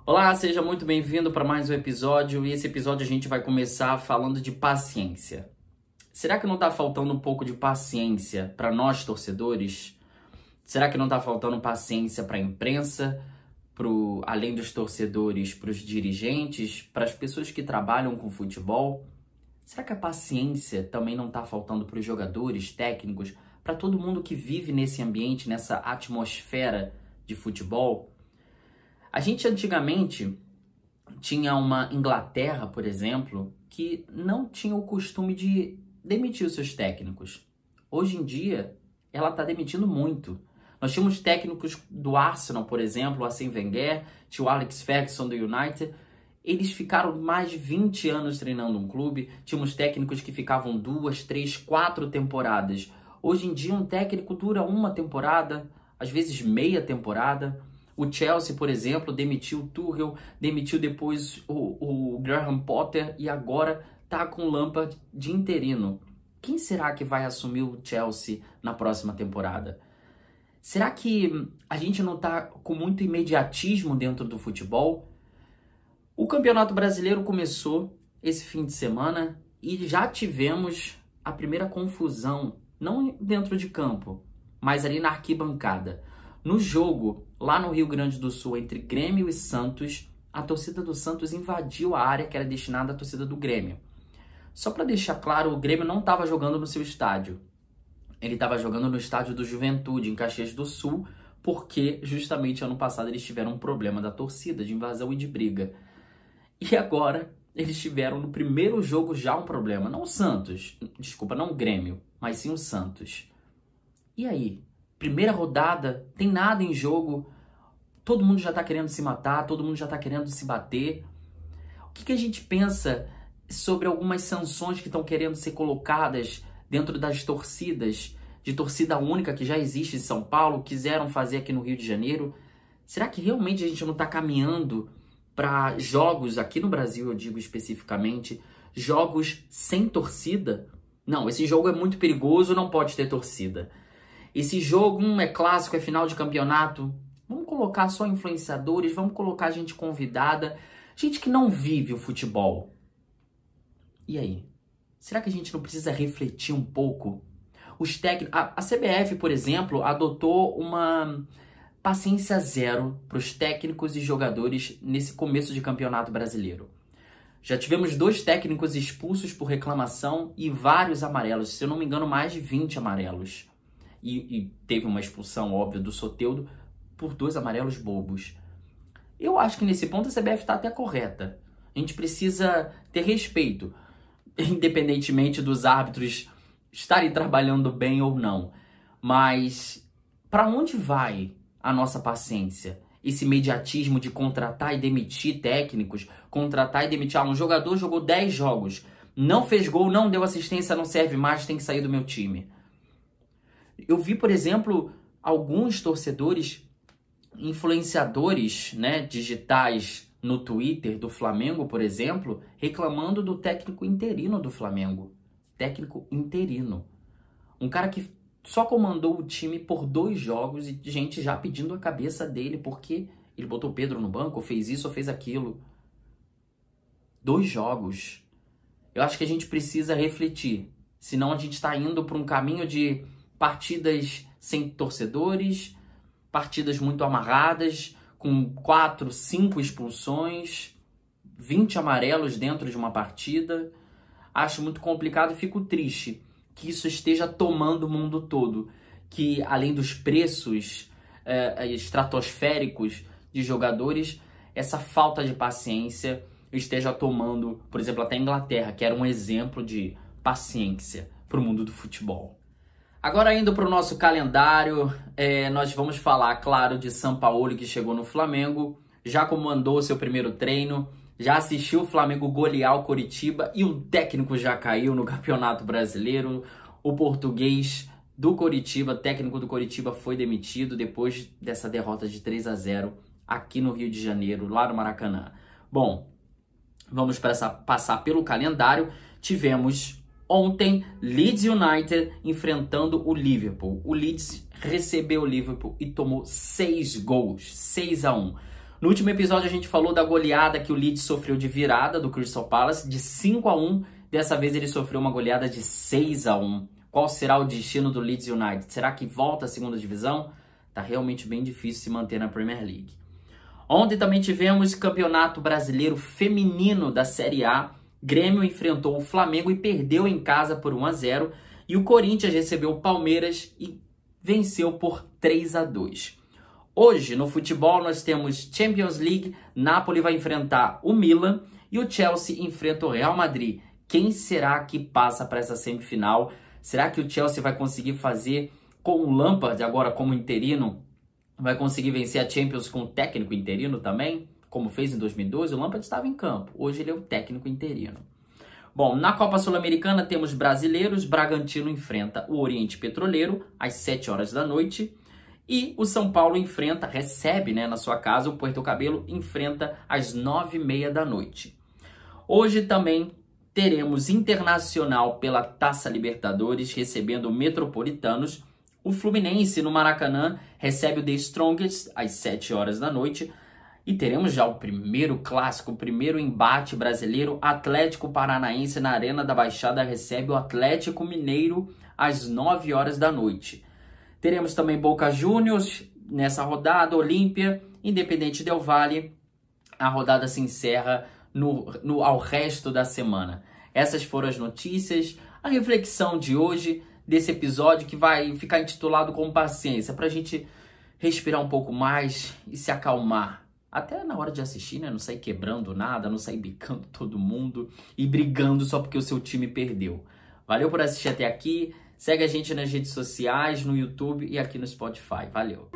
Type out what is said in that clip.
Olá, seja muito bem-vindo para mais um episódio e esse episódio a gente vai começar falando de paciência. Será que não está faltando um pouco de paciência para nós torcedores? Será que não está faltando paciência para a imprensa, além dos torcedores, para os dirigentes, para as pessoas que trabalham com futebol? Será que a paciência também não está faltando para os jogadores, técnicos, para todo mundo que vive nesse ambiente, nessa atmosfera de futebol? A gente antigamente tinha uma Inglaterra, por exemplo, que não tinha o costume de demitir os seus técnicos. Hoje em dia, ela está demitindo muito. Nós tínhamos técnicos do Arsenal, por exemplo, o Arsene Wenger, tinha o Alex Ferguson do United. Eles ficaram mais de 20 anos treinando um clube. Tínhamos técnicos que ficavam 2, 3, 4 temporadas. Hoje em dia, um técnico dura uma temporada, às vezes meia temporada. O Chelsea, por exemplo, demitiu o Tuchel, demitiu depois o Graham Potter e agora tá com o Lampard de interino. Quem será que vai assumir o Chelsea na próxima temporada? Será que a gente não tá com muito imediatismo dentro do futebol? O Campeonato Brasileiro começou esse fim de semana e já tivemos a primeira confusão, não dentro de campo, mas ali na arquibancada. No jogo, lá no Rio Grande do Sul, entre Grêmio e Santos, a torcida do Santos invadiu a área que era destinada à torcida do Grêmio. Só para deixar claro, o Grêmio não estava jogando no seu estádio. Ele estava jogando no estádio do Juventude, em Caxias do Sul, porque justamente ano passado eles tiveram um problema da torcida, de invasão e de briga. E agora eles tiveram no primeiro jogo já um problema. Não o Santos, desculpa, não o Grêmio, mas sim o Santos. E aí? Primeira rodada, tem nada em jogo, todo mundo já tá querendo se matar, todo mundo já tá querendo se bater. O que a gente pensa sobre algumas sanções que estão querendo ser colocadas dentro das torcidas, de torcida única que já existe em São Paulo, quiseram fazer aqui no Rio de Janeiro? Será que realmente a gente não tá caminhando para jogos, aqui no Brasil eu digo especificamente, jogos sem torcida? Não, esse jogo é muito perigoso, não pode ter torcida. Esse jogo é clássico, é final de campeonato. Vamos colocar só influenciadores, vamos colocar gente convidada, gente que não vive o futebol. E aí? Será que a gente não precisa refletir um pouco? Os técnicos, a CBF, por exemplo, adotou uma paciência zero para os técnicos e jogadores nesse começo de campeonato brasileiro. Já tivemos 2 técnicos expulsos por reclamação e vários amarelos. Se eu não me engano, mais de 20 amarelos. E teve uma expulsão, óbvio, do Soteldo por 2 amarelos bobos. Eu acho que nesse ponto a CBF está até correta. A gente precisa ter respeito, independentemente dos árbitros estarem trabalhando bem ou não. Mas para onde vai a nossa paciência? Esse imediatismo de contratar e demitir técnicos, contratar e demitir. Um jogador jogou 10 jogos, não fez gol, não deu assistência, não serve mais, tem que sair do meu time. Eu vi, por exemplo, alguns torcedores, influenciadores, digitais no Twitter do Flamengo, por exemplo, reclamando do técnico interino do Flamengo. Técnico interino. Um cara que só comandou o time por 2 jogos e gente já pedindo a cabeça dele porque ele botou o Pedro no banco, ou fez isso, ou fez aquilo. 2 jogos. Eu acho que a gente precisa refletir. Senão a gente está indo para um caminho de partidas sem torcedores, partidas muito amarradas, com 4, 5 expulsões, 20 amarelos dentro de uma partida. Acho muito complicado e fico triste que isso esteja tomando o mundo todo. Que além dos preços estratosféricos de jogadores, essa falta de paciência esteja tomando, por exemplo, até a Inglaterra, que era um exemplo de paciência para o mundo do futebol. Agora indo para o nosso calendário, nós vamos falar, claro, de Sampaoli, que chegou no Flamengo, já comandou seu primeiro treino, já assistiu o Flamengo golear o Coritiba e o técnico já caiu no Campeonato Brasileiro. O português do Coritiba, técnico do Coritiba, foi demitido depois dessa derrota de 3-0 aqui no Rio de Janeiro, lá no Maracanã. Bom, vamos passar pelo calendário. Tivemos ontem Leeds United enfrentando o Liverpool. O Leeds recebeu o Liverpool e tomou 6 gols, 6-1. No último episódio a gente falou da goleada que o Leeds sofreu de virada do Crystal Palace de 5-1. Dessa vez ele sofreu uma goleada de 6-1. Qual será o destino do Leeds United? Será que volta à segunda divisão? Tá realmente bem difícil se manter na Premier League. Ontem também tivemos Campeonato Brasileiro Feminino da Série A. Grêmio enfrentou o Flamengo e perdeu em casa por 1-0. E o Corinthians recebeu o Palmeiras e venceu por 3-2. Hoje, no futebol, nós temos Champions League. Napoli vai enfrentar o Milan e o Chelsea enfrenta o Real Madrid. Quem será que passa para essa semifinal? Será que o Chelsea vai conseguir fazer com o Lampard agora como interino? Vai conseguir vencer a Champions com o técnico interino também? Como fez em 2012, o Lampard estava em campo. Hoje ele é o técnico interino. Bom, na Copa Sul-Americana temos brasileiros. Bragantino enfrenta o Oriente Petroleiro às 7 horas da noite. E o São Paulo recebe na sua casa, o Puerto Cabello enfrenta às 9h30 da noite. Hoje também teremos Internacional pela Taça Libertadores recebendo o Metropolitanos. O Fluminense no Maracanã recebe o The Strongest às 7 horas da noite. E teremos já o primeiro clássico, o primeiro embate brasileiro. Atlético Paranaense na Arena da Baixada recebe o Atlético Mineiro às 9 horas da noite. Teremos também Boca Juniors nessa rodada, Olímpia, Independente Del Valle. A rodada se encerra ao resto da semana. Essas foram as notícias, a reflexão de hoje, desse episódio que vai ficar intitulado como Paciência, para a gente respirar um pouco mais e se acalmar. Até na hora de assistir, né? Não sair quebrando nada, não sair bicando todo mundo e brigando só porque o seu time perdeu. Valeu por assistir até aqui. Segue a gente nas redes sociais, no YouTube e aqui no Spotify. Valeu!